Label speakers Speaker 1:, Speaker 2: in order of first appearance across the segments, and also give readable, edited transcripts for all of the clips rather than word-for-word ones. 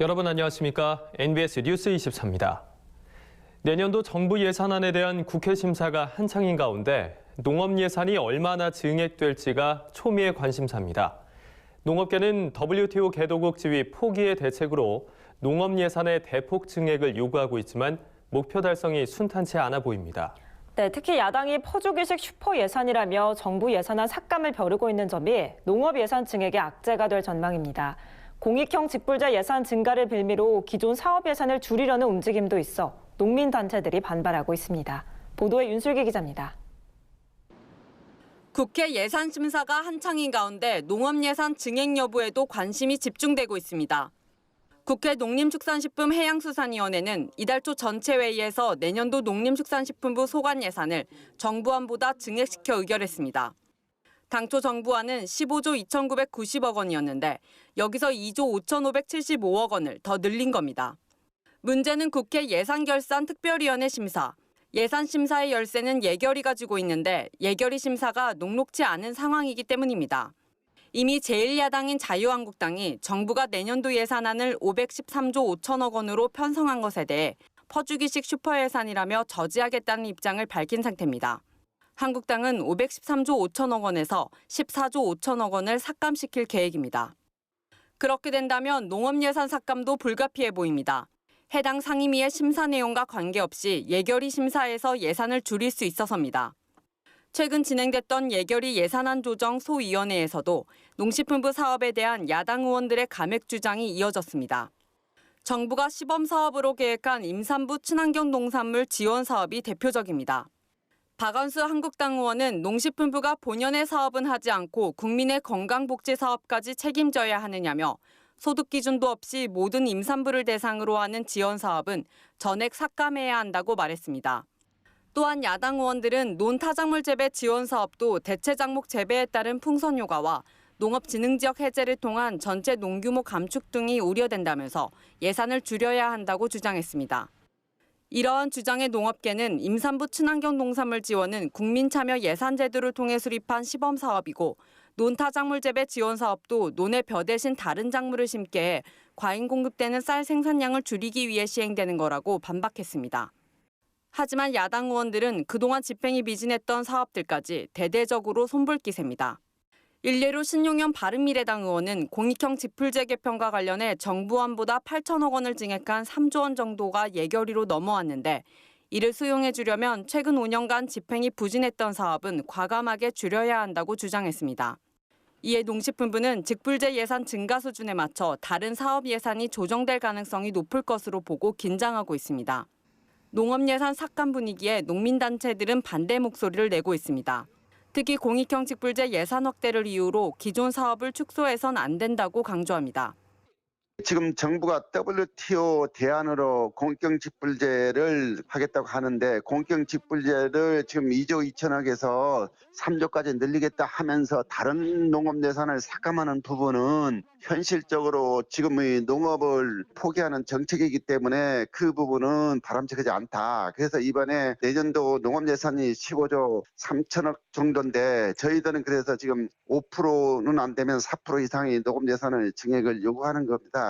Speaker 1: 여러분 안녕하십니까? NBS 뉴스 24입니다. 내년도 정부 예산안에 대한 국회 심사가 한창인 가운데 농업 예산이 얼마나 증액될지가 초미의 관심사입니다. 농업계는 WTO 개도국 지위 포기의 대책으로 농업 예산의 대폭 증액을 요구하고 있지만 목표 달성이 순탄치 않아 보입니다.
Speaker 2: 네, 특히 야당이 퍼주기식 슈퍼 예산이라며 정부 예산안 삭감을 벼르고 있는 점이 농업 예산 증액의 악재가 될 전망입니다. 공익형 직불제 예산 증가를 빌미로 기존 사업 예산을 줄이려는 움직임도 있어 농민단체들이 반발하고 있습니다. 보도에 윤슬기 기자입니다.
Speaker 3: 국회 예산 심사가 한창인 가운데 농업 예산 증액 여부에도 관심이 집중되고 있습니다. 국회 농림축산식품해양수산위원회는 이달 초 전체 회의에서 내년도 농림축산식품부 소관 예산을 정부안보다 증액시켜 의결했습니다. 당초 정부안은 15조 2,990억 원이었는데 여기서 2조 5,575억 원을 더 늘린 겁니다. 문제는 국회 예산결산 특별위원회 심사. 예산 심사의 열쇠는 예결위가 쥐고 있는데 예결위 심사가 녹록지 않은 상황이기 때문입니다. 이미 제1야당인 자유한국당이 정부가 내년도 예산안을 513조 5천억 원으로 편성한 것에 대해 퍼주기식 슈퍼예산이라며 저지하겠다는 입장을 밝힌 상태입니다. 한국당은 513조 5천억 원에서 14조 5천억 원을 삭감시킬 계획입니다. 그렇게 된다면 농업 예산 삭감도 불가피해 보입니다. 해당 상임위의 심사 내용과 관계없이 예결위 심사에서 예산을 줄일 수 있어서입니다. 최근 진행됐던 예결위 예산안 조정 소위원회에서도 농식품부 사업에 대한 야당 의원들의 감액 주장이 이어졌습니다. 정부가 시범 사업으로 계획한 임산부 친환경 농산물 지원 사업이 대표적입니다. 박원수 한국당 의원은 농식품부가 본연의 사업은 하지 않고 국민의 건강복지 사업까지 책임져야 하느냐며 소득 기준도 없이 모든 임산부를 대상으로 하는 지원 사업은 전액 삭감해야 한다고 말했습니다. 또한 야당 의원들은 논타작물 재배 지원 사업도 대체 작목 재배에 따른 풍선 효과와 농업진흥지역 해제를 통한 전체 농규모 감축 등이 우려된다면서 예산을 줄여야 한다고 주장했습니다. 이러한 주장의 농업계는 임산부 친환경 농산물 지원은 국민참여 예산제도를 통해 수립한 시범 사업이고 논타작물 재배 지원 사업도 논의 벼 대신 다른 작물을 심게 해 과잉 공급되는 쌀 생산량을 줄이기 위해 시행되는 거라고 반박했습니다. 하지만 야당 의원들은 그동안 집행이 미진했던 사업들까지 대대적으로 손볼기세입니다. 일례로 신용현 바른미래당 의원은 공익형 직불제 개편과 관련해 정부안보다 8천억 원을 증액한 3조 원 정도가 예결위로 넘어왔는데 이를 수용해 주려면 최근 5년간 집행이 부진했던 사업은 과감하게 줄여야 한다고 주장했습니다. 이에 농식품부는 직불제 예산 증가 수준에 맞춰 다른 사업 예산이 조정될 가능성이 높을 것으로 보고 긴장하고 있습니다. 농업 예산 삭감 분위기에 농민단체들은 반대 목소리를 내고 있습니다. 특히 공익형 직불제 예산 확대를 이유로 기존 사업을 축소해선 안 된다고 강조합니다.
Speaker 4: 지금 정부가 WTO 대안으로 공익형 직불제를 하겠다고 하는데 공익형 직불제를 지금 2조 2천억에서 3조까지 늘리겠다 하면서 다른 농업 예산을 삭감하는 부분은 현실적으로 지금의 농업을 포기하는 정책이기 때문에 그 부분은 바람직하지 않다. 그래서 이번에 내년도 농업 예산이 15조 3천억 정도인데 저희들은 그래서 지금 5%는 안 되면 4% 이상의 농업 예산을 증액을 요구하는 겁니다.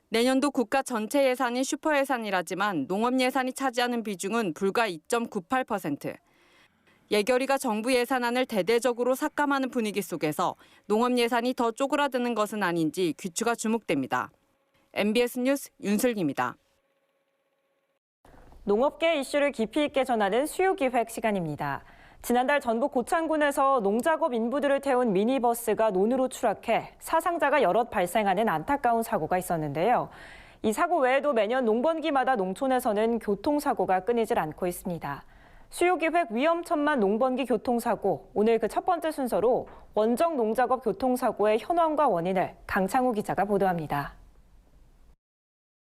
Speaker 3: 내년도 국가 전체 예산이 슈퍼 예산이라지만 농업 예산이 차지하는 비중은 불과 2.98%. 예결위가 정부 예산안을 대대적으로 삭감하는 분위기 속에서 농업 예산이 더 쪼그라드는 것은 아닌지 귀추가 주목됩니다. MBS 뉴스 윤슬기입니다.
Speaker 2: 농업계 이슈를 깊이 있게 전하는 수요기획 시간입니다. 지난달 전북 고창군에서 농작업 인부들을 태운 미니버스가 논으로 추락해 사상자가 여럿 발생하는 안타까운 사고가 있었는데요. 이 사고 외에도 매년 농번기마다 농촌에서는 교통사고가 끊이질 않고 있습니다. 수요기획 위험천만 농번기 교통사고, 오늘 그 첫 번째 순서로 원정 농작업 교통사고의 현황과 원인을 강창우 기자가 보도합니다.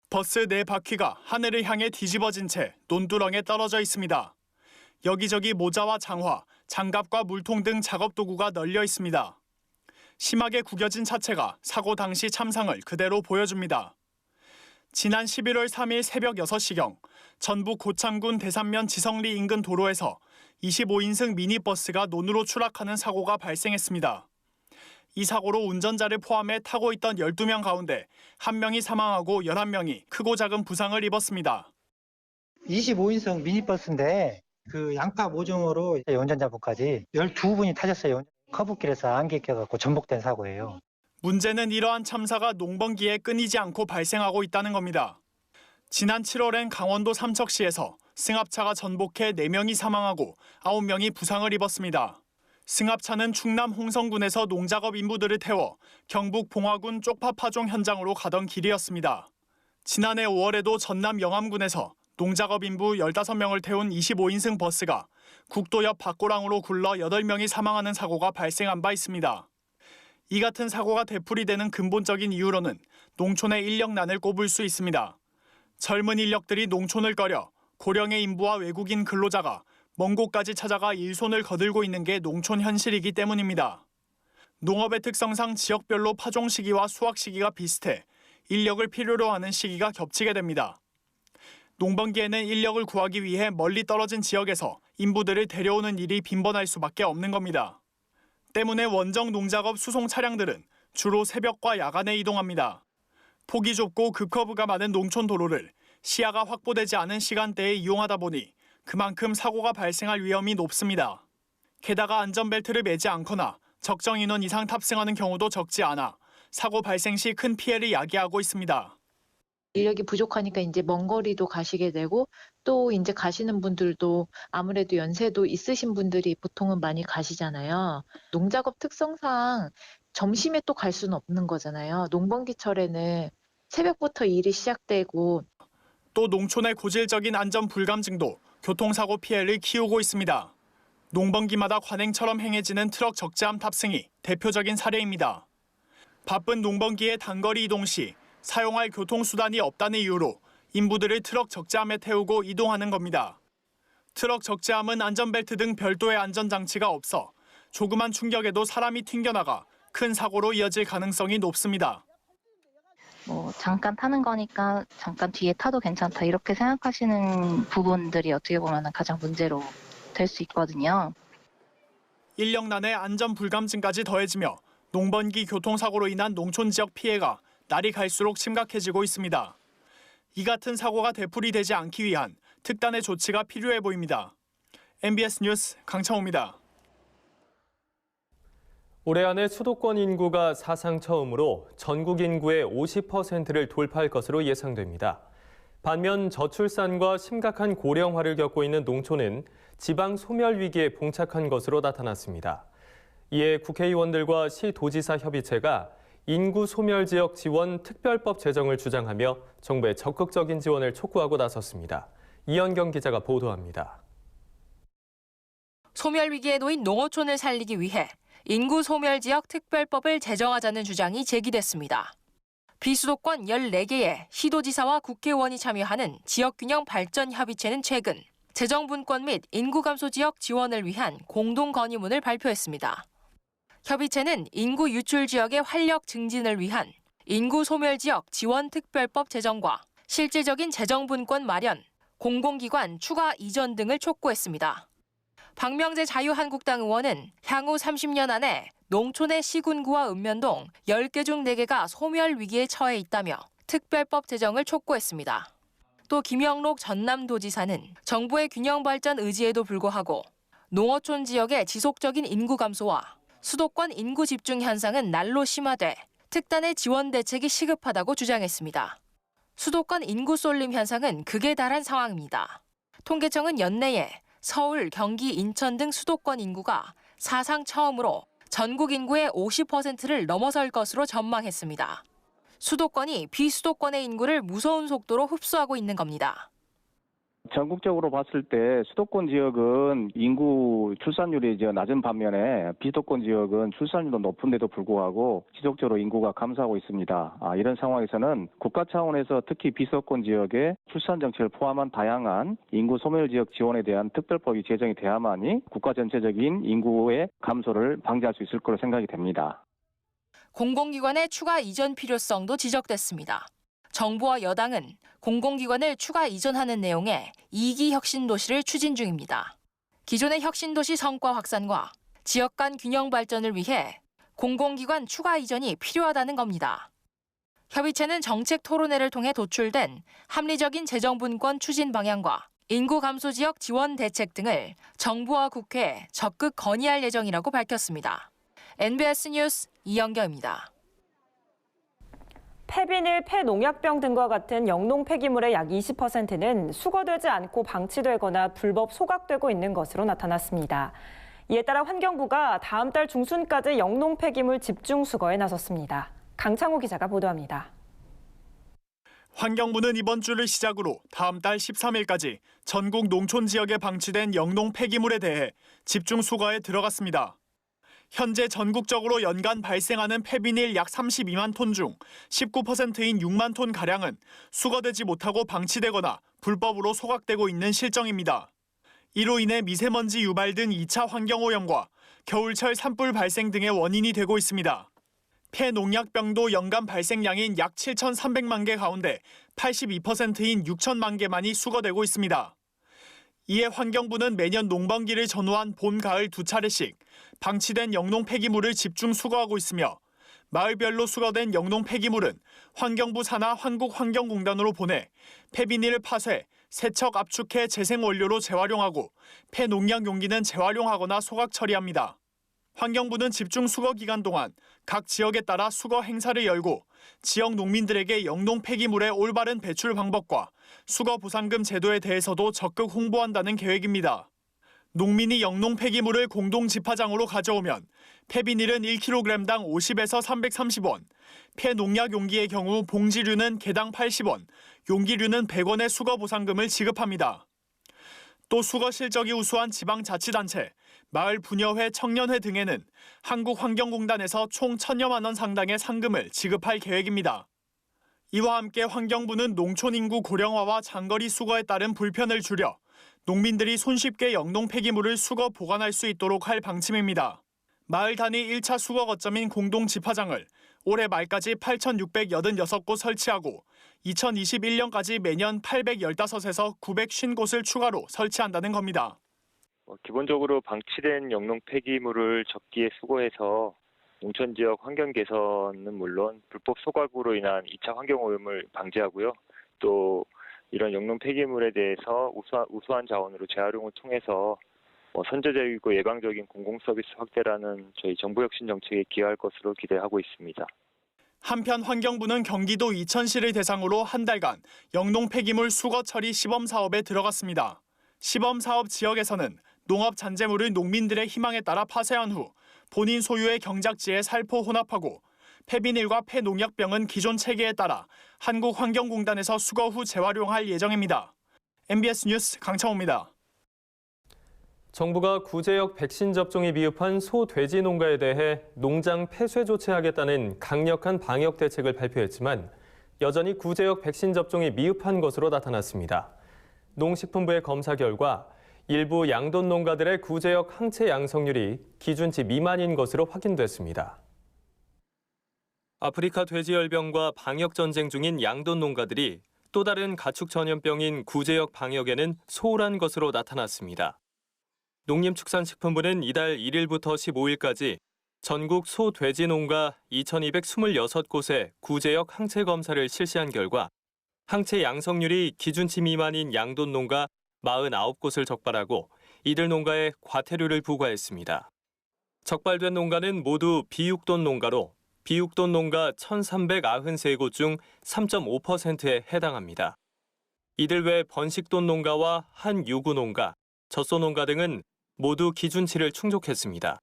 Speaker 5: 버스 4바퀴가 하늘을 향해 뒤집어진 채 논두렁에 떨어져 있습니다. 여기저기 모자와 장화, 장갑과 물통 등 작업 도구가 널려 있습니다. 심하게 구겨진 차체가 사고 당시 참상을 그대로 보여줍니다. 지난 11월 3일 새벽 6시경 전북 고창군 대산면 지성리 인근 도로에서 25인승 미니버스가 논으로 추락하는 사고가 발생했습니다. 이 사고로 운전자를 포함해 타고 있던 12명 가운데 1명이 사망하고 11명이 크고 작은 부상을 입었습니다.
Speaker 6: 25인승 미니버스인데 그 양파 모종으로 운전자분까지 12분이 타셨어요. 커브길에서 안개 껴갖고 전복된 사고예요.
Speaker 5: 문제는 이러한 참사가 농번기에 끊이지 않고 발생하고 있다는 겁니다. 지난 7월엔 강원도 삼척시에서 승합차가 전복해 4명이 사망하고 9명이 부상을 입었습니다. 승합차는 충남 홍성군에서 농작업 인부들을 태워 경북 봉화군 쪽파 파종 현장으로 가던 길이었습니다. 지난해 5월에도 전남 영암군에서 농작업 인부 15명을 태운 25인승 버스가 국도 옆 밭고랑으로 굴러 8명이 사망하는 사고가 발생한 바 있습니다. 이 같은 사고가 되풀이되는 근본적인 이유로는 농촌의 인력난을 꼽을 수 있습니다. 젊은 인력들이 농촌을 꺼려 고령의 인부와 외국인 근로자가 먼 곳까지 찾아가 일손을 거들고 있는 게 농촌 현실이기 때문입니다. 농업의 특성상 지역별로 파종 시기와 수확 시기가 비슷해 인력을 필요로 하는 시기가 겹치게 됩니다. 농번기에는 인력을 구하기 위해 멀리 떨어진 지역에서 인부들을 데려오는 일이 빈번할 수밖에 없는 겁니다. 때문에 원정 농작업 수송 차량들은 주로 새벽과 야간에 이동합니다. 폭이 좁고 급커브가 많은 농촌 도로를 시야가 확보되지 않은 시간대에 이용하다 보니 그만큼 사고가 발생할 위험이 높습니다. 게다가 안전벨트를 매지 않거나 적정 인원 이상 탑승하는 경우도 적지 않아 사고 발생 시 큰 피해를 야기하고 있습니다.
Speaker 7: 인력이 부족하니까 이제 먼 거리도 가시게 되고 또 이제 가시는 분들도 아무래도 연세도 있으신 분들이 보통은 많이 가시잖아요. 농작업 특성상 점심에 또 갈 수는 없는 거잖아요. 농번기철에는 새벽부터 일이 시작되고
Speaker 5: 또 농촌의 고질적인 안전 불감증도 교통사고 피해를 키우고 있습니다. 농번기마다 관행처럼 행해지는 트럭 적재함 탑승이 대표적인 사례입니다. 바쁜 농번기의 단거리 이동 시 사용할 교통수단이 없다는 이유로 인부들을 트럭 적재함에 태우고 이동하는 겁니다. 트럭 적재함은 안전벨트 등 별도의 안전장치가 없어 조그만 충격에도 사람이 튕겨나가 큰 사고로 이어질 가능성이 높습니다.
Speaker 8: 잠깐 타는 거니까 잠깐 뒤에 타도 괜찮다 이렇게 생각하시는 부분들이 어떻게 보면 가장 문제로 될 수 있거든요.
Speaker 5: 인력난에 안전 불감증까지 더해지며 농번기 교통사고로 인한 농촌 지역 피해가 날이 갈수록 심각해지고 있습니다. 이 같은 사고가 되풀이되지 않기 위한 특단의 조치가 필요해 보입니다. MBS 뉴스 강창호입니다.
Speaker 1: 올해 안에 수도권 인구가 사상 처음으로 전국 인구의 50%를 돌파할 것으로 예상됩니다. 반면 저출산과 심각한 고령화를 겪고 있는 농촌은 지방 소멸 위기에 봉착한 것으로 나타났습니다. 이에 국회의원들과 시도지사 협의체가 인구 소멸 지역 지원 특별법 제정을 주장하며 정부의 적극적인 지원을 촉구하고 나섰습니다. 이현경 기자가 보도합니다.
Speaker 9: 소멸 위기에 놓인 농어촌을 살리기 위해 인구 소멸 지역 특별법을 제정하자는 주장이 제기됐습니다. 비수도권 14개의 시도지사와 국회의원이 참여하는 지역균형 발전 협의체는 최근 재정분권 및 인구 감소 지역 지원을 위한 공동 건의문을 발표했습니다. 협의체는 인구 유출 지역의 활력 증진을 위한 인구 소멸 지역 지원 특별법 제정과 실질적인 재정분권 마련, 공공기관 추가 이전 등을 촉구했습니다. 박명재 자유한국당 의원은 향후 30년 안에 농촌의 시군구와 읍면동 10개 중 4개가 소멸 위기에 처해 있다며 특별법 제정을 촉구했습니다. 또 김영록 전남도지사는 정부의 균형 발전 의지에도 불구하고 농어촌 지역의 지속적인 인구 감소와 수도권 인구 집중 현상은 날로 심화돼 특단의 지원 대책이 시급하다고 주장했습니다. 수도권 인구 쏠림 현상은 극에 달한 상황입니다. 통계청은 연내에 서울, 경기, 인천 등 수도권 인구가 사상 처음으로 전국 인구의 50%를 넘어설 것으로 전망했습니다. 수도권이 비수도권의 인구를 무서운 속도로 흡수하고 있는 겁니다.
Speaker 10: 전국적으로 봤을 때 수도권 지역은 인구 출산율이 낮은 반면에 비수도권 지역은 출산율도 높은데도 불구하고 지속적으로 인구가 감소하고 있습니다. 이런 상황에서는 국가 차원에서 특히 비수도권 지역의 출산 정책을 포함한 다양한 인구 소멸 지역 지원에 대한 특별법이 제정이 돼야만이 국가 전체적인 인구의 감소를 방지할 수 있을 거로 생각이 됩니다.
Speaker 9: 공공기관의 추가 이전 필요성도 지적됐습니다. 정부와 여당은 공공기관을 추가 이전하는 내용의 2기 혁신도시를 추진 중입니다. 기존의 혁신도시 성과 확산과 지역 간 균형 발전을 위해 공공기관 추가 이전이 필요하다는 겁니다. 협의체는 정책 토론회를 통해 도출된 합리적인 재정분권 추진 방향과 인구 감소 지역 지원 대책 등을 정부와 국회에 적극 건의할 예정이라고 밝혔습니다. NBS 뉴스 이영경입니다.
Speaker 2: 폐비닐, 폐농약병 등과 같은 영농 폐기물의 약 20%는 수거되지 않고 방치되거나 불법 소각되고 있는 것으로 나타났습니다. 이에 따라 환경부가 다음 달 중순까지 영농 폐기물 집중 수거에 나섰습니다. 강창호 기자가 보도합니다.
Speaker 5: 환경부는 이번 주를 시작으로 다음 달 13일까지 전국 농촌 지역에 방치된 영농 폐기물에 대해 집중 수거에 들어갔습니다. 현재 전국적으로 연간 발생하는 폐비닐 약 32만 톤 중 19%인 6만 톤가량은 수거되지 못하고 방치되거나 불법으로 소각되고 있는 실정입니다. 이로 인해 미세먼지 유발 등 2차 환경오염과 겨울철 산불 발생 등의 원인이 되고 있습니다. 폐농약병도 연간 발생량인 약 7,300만 개 가운데 82%인 6천만 개만이 수거되고 있습니다. 이에 환경부는 매년 농번기를 전후한 봄, 가을 두 차례씩 방치된 영농 폐기물을 집중 수거하고 있으며 마을별로 수거된 영농 폐기물은 환경부 산하 한국환경공단으로 보내 폐비닐 파쇄, 세척 압축해 재생원료로 재활용하고 폐농약 용기는 재활용하거나 소각 처리합니다. 환경부는 집중 수거 기간 동안 각 지역에 따라 수거 행사를 열고 지역 농민들에게 영농 폐기물의 올바른 배출 방법과 수거 보상금 제도에 대해서도 적극 홍보한다는 계획입니다. 농민이 영농 폐기물을 공동 집화장으로 가져오면 폐비닐은 1kg당 50에서 330원, 폐농약 용기의 경우 봉지류는 개당 80원, 용기류는 100원의 수거 보상금을 지급합니다. 또 수거 실적이 우수한 지방자치단체, 마을 분여회, 청년회 등에는 한국환경공단에서 총 1,000여만 원 상당의 상금을 지급할 계획입니다. 이와 함께 환경부는 농촌 인구 고령화와 장거리 수거에 따른 불편을 줄여 농민들이 손쉽게 영농 폐기물을 수거 보관할 수 있도록 할 방침입니다. 마을 단위 1차 수거 거점인 공동 집화장을 올해 말까지 8,686곳 설치하고 2021년까지 매년 815에서 950곳을 추가로 설치한다는 겁니다.
Speaker 11: 기본적으로 방치된 영농 폐기물을 적기에 수거해서 농촌 지역 환경 개선은 물론 불법 소각으로 인한 2차 환경 오염을 방지하고요. 또 이런 영농 폐기물에 대해서 우수한 자원으로 재활용을 통해서 선제적이고 예방적인 공공 서비스 확대라는 저희 정부 혁신 정책에 기여할 것으로 기대하고 있습니다.
Speaker 5: 한편 환경부는 경기도 이천시를 대상으로 한 달간 영농 폐기물 수거 처리 시범 사업에 들어갔습니다. 시범 사업 지역에서는 농업 잔재물을 농민들의 희망에 따라 파쇄한 후 본인 소유의 경작지에 살포 혼합하고 폐비닐과 폐농약병은 기존 체계에 따라 한국환경공단에서 수거 후 재활용할 예정입니다. MBS 뉴스 강창호입니다.
Speaker 1: 정부가 구제역 백신 접종이 미흡한 소, 돼지 농가에 대해 농장 폐쇄 조치하겠다는 강력한 방역 대책을 발표했지만 여전히 구제역 백신 접종이 미흡한 것으로 나타났습니다. 농식품부의 검사 결과 일부 양돈 농가들의 구제역 항체 양성률이 기준치 미만인 것으로 확인됐습니다. 아프리카 돼지열병과 방역 전쟁 중인 양돈 농가들이 또 다른 가축 전염병인 구제역 방역에는 소홀한 것으로 나타났습니다. 농림축산식품부는 이달 1일부터 15일까지 전국 소, 돼지 농가 2,226곳에 구제역 항체 검사를 실시한 결과 항체 양성률이 기준치 미만인 양돈 농가 49곳을 적발하고 이들 농가에 과태료를 부과했습니다. 적발된 농가는 모두 비육돈 농가로 비육돈 농가 1,393곳 중 3.5%에 해당합니다. 이들 외 번식돈 농가와 한 유구 농가, 젖소 농가 등은 모두 기준치를 충족했습니다.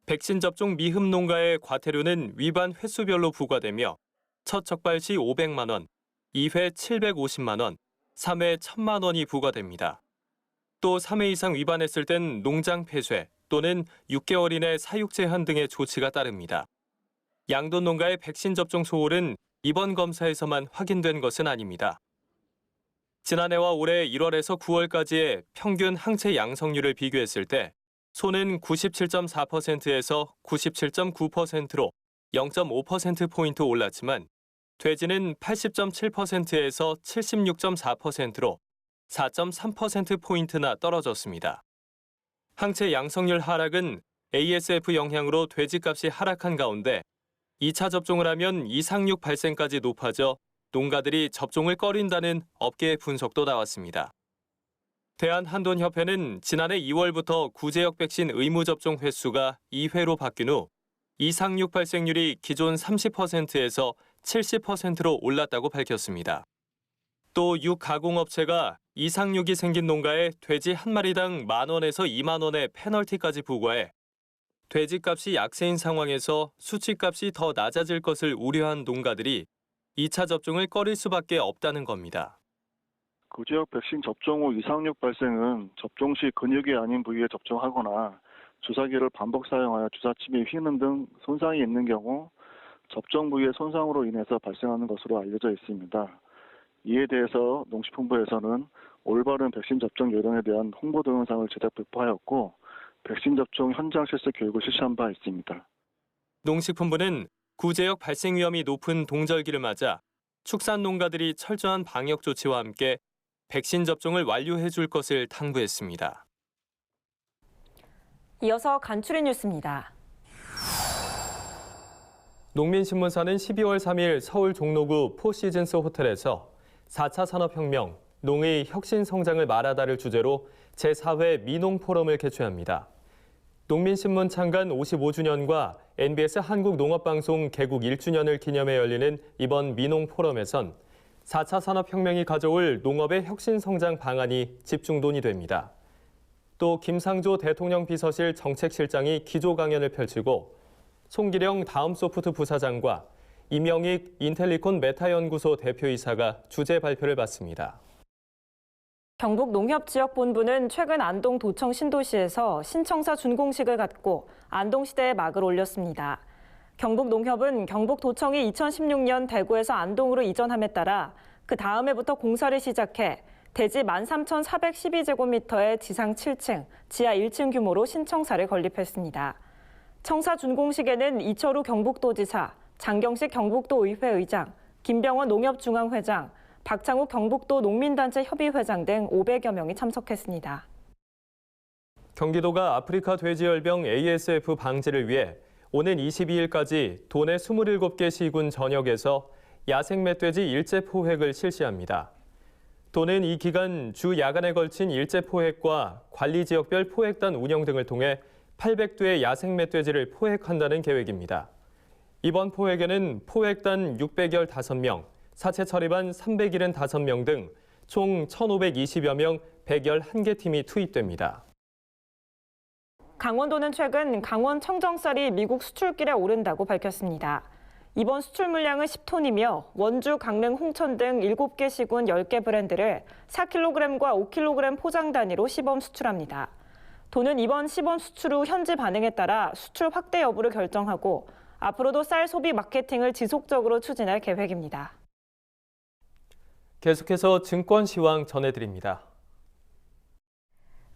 Speaker 1: 백신 접종 미흡 농가의 과태료는 위반 횟수별로 부과되며 첫 적발 시 500만 원, 2회 750만 원, 3회 1,000만 원이 부과됩니다. 또 3회 이상 위반했을 땐 농장 폐쇄 또는 6개월 이내 사육 제한 등의 조치가 따릅니다. 양돈 농가의 백신 접종 소홀은 이번 검사에서만 확인된 것은 아닙니다. 지난해와 올해 1월에서 9월까지의 평균 항체 양성률을 비교했을 때 소는 97.4%에서 97.9%로 0.5%포인트 올랐지만 돼지는 80.7%에서 76.4%로 4.3%포인트나 떨어졌습니다. 항체 양성률 하락은 ASF 영향으로 돼지값이 하락한 가운데 2차 접종을 하면 이상육 발생까지 높아져 농가들이 접종을 꺼린다는 업계의 분석도 나왔습니다. 대한한돈협회는 지난해 2월부터 구제역 백신 의무 접종 횟수가 2회로 바뀐 후 이상육 발생률이 기존 30%에서 70%로 올랐다고 밝혔습니다. 또 육 가공업체가 이상육이 생긴 농가에 돼지 한 마리당 10,000원에서 20,000원의 페널티까지 부과해 돼지값이 약세인 상황에서 수치값이 더 낮아질 것을 우려한 농가들이 2차 접종을 꺼릴 수밖에 없다는 겁니다.
Speaker 10: 구제역 백신 접종 후 이상육 발생은 접종 시 근육이 아닌 부위에 접종하거나 주사기를 반복 사용하여 주사침이 휘는 등 손상이 있는 경우 접종 부위의 손상으로 인해서 발생하는 것으로 알려져 있습니다. 이에 대해서 농식품부에서는 올바른 백신 접종 요령에 대한 홍보 동영상을 제작 배포하였고 백신 접종 현장 실습 교육을 실시한 바 있습니다.
Speaker 1: 농식품부는 구제역 발생 위험이 높은 동절기를 맞아 축산 농가들이 철저한 방역 조치와 함께 백신 접종을 완료해 줄 것을 당부했습니다.
Speaker 2: 이어서 간추린 뉴스입니다.
Speaker 1: 농민신문사는 12월 3일 서울 종로구 포시즌스 호텔에서 4차 산업혁명, 농의 혁신성장을 말하다를 주제로 제4회 민농포럼을 개최합니다. 농민신문 창간 55주년과 NBS 한국농업방송 개국 1주년을 기념해 열리는 이번 민농포럼에선 4차 산업혁명이 가져올 농업의 혁신성장 방안이 집중 논의됩니다. 또 김상조 대통령 비서실 정책실장이 기조 강연을 펼치고 송기령 다음소프트 부사장과 임영익 인텔리콘 메타연구소 대표이사가 주제 발표를 받습니다.
Speaker 2: 경북농협지역본부는 최근 안동 도청 신도시에서 신청사 준공식을 갖고 안동시대에 막을 올렸습니다. 경북농협은 경북도청이 2016년 대구에서 안동으로 이전함에 따라 그 다음 해부터 공사를 시작해 대지 13,412제곱미터의 지상 7층, 지하 1층 규모로 신청사를 건립했습니다. 청사 준공식에는 이철우 경북도지사, 장경식 경북도의회 의장, 김병원 농협중앙회장, 박창욱 경북도 농민단체 협의회장 등 500여 명이 참석했습니다.
Speaker 1: 경기도가 아프리카 돼지열병 ASF 방지를 위해 오는 22일까지 도내 27개 시군 전역에서 야생 멧돼지 일제 포획을 실시합니다. 도는 이 기간 주 야간에 걸친 일제 포획과 관리 지역별 포획단 운영 등을 통해 800두의 야생 멧돼지를 포획한다는 계획입니다. 이번 포획에는 포획단 615명, 사체 처리반 375명 등 총 1,520여 명 111개 팀이 투입됩니다.
Speaker 2: 강원도는 최근 강원 청정쌀이 미국 수출길에 오른다고 밝혔습니다. 이번 수출 물량은 10톤이며 원주, 강릉, 홍천 등 7개 시군 10개 브랜드를 4kg과 5kg 포장 단위로 시범 수출합니다. 도는 이번 시범 수출 후 현지 반응에 따라 수출 확대 여부를 결정하고 앞으로도 쌀 소비 마케팅을 지속적으로 추진할 계획입니다.
Speaker 1: 계속해서 증권 시황 전해드립니다.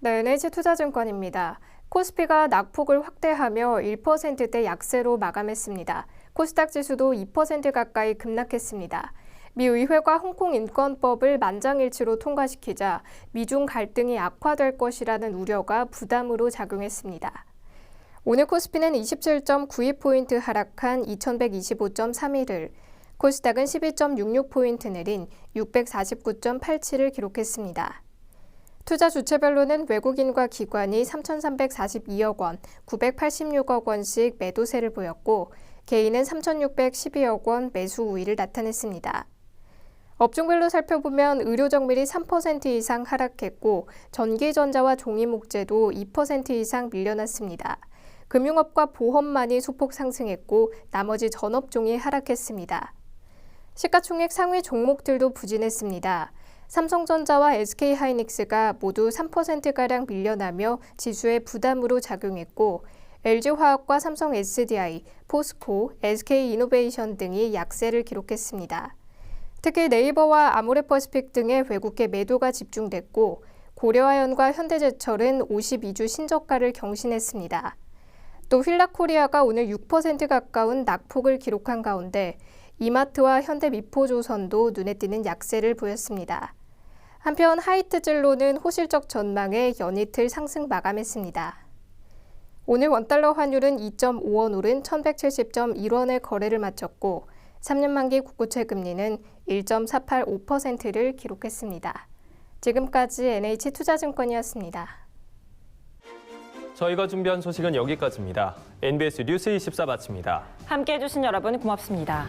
Speaker 12: 네, NH투자증권입니다. 코스피가 낙폭을 확대하며 1%대 약세로 마감했습니다. 코스닥 지수도 2% 가까이 급락했습니다. 미 의회가 홍콩 인권법을 만장일치로 통과시키자 미중 갈등이 악화될 것이라는 우려가 부담으로 작용했습니다. 오늘 코스피는 27.92포인트 하락한 2125.31을, 코스닥은 12.66포인트 내린 649.87을 기록했습니다. 투자 주체별로는 외국인과 기관이 3,342억 원, 986억 원씩 매도세를 보였고 개인은 3,612억 원 매수 우위를 나타냈습니다. 업종별로 살펴보면 의료정밀이 3% 이상 하락했고 전기전자와 종이목재도 2% 이상 밀려났습니다. 금융업과 보험만이 소폭 상승했고 나머지 전업종이 하락했습니다. 시가총액 상위 종목들도 부진했습니다. 삼성전자와 SK하이닉스가 모두 3%가량 밀려나며 지수에 부담으로 작용했고 LG화학과 삼성 SDI, 포스코, SK이노베이션 등이 약세를 기록했습니다. 특히 네이버와 아모레퍼시픽 등의 외국계 매도가 집중됐고 고려아연과 현대제철은 52주 신저가를 경신했습니다. 또 휠라코리아가 오늘 6% 가까운 낙폭을 기록한 가운데 이마트와 현대미포조선도 눈에 띄는 약세를 보였습니다. 한편 하이트진로는 호실적 전망에 연이틀 상승 마감했습니다. 오늘 원달러 환율은 2.5원 오른 1170.1원에 거래를 마쳤고 3년 만기 국고채 금리는 1.485%를 기록했습니다. 지금까지 NH투자증권이었습니다.
Speaker 1: 저희가 준비한 소식은 여기까지입니다. NBS 뉴스 24 마칩니다.
Speaker 2: 함께해 주신 여러분 고맙습니다.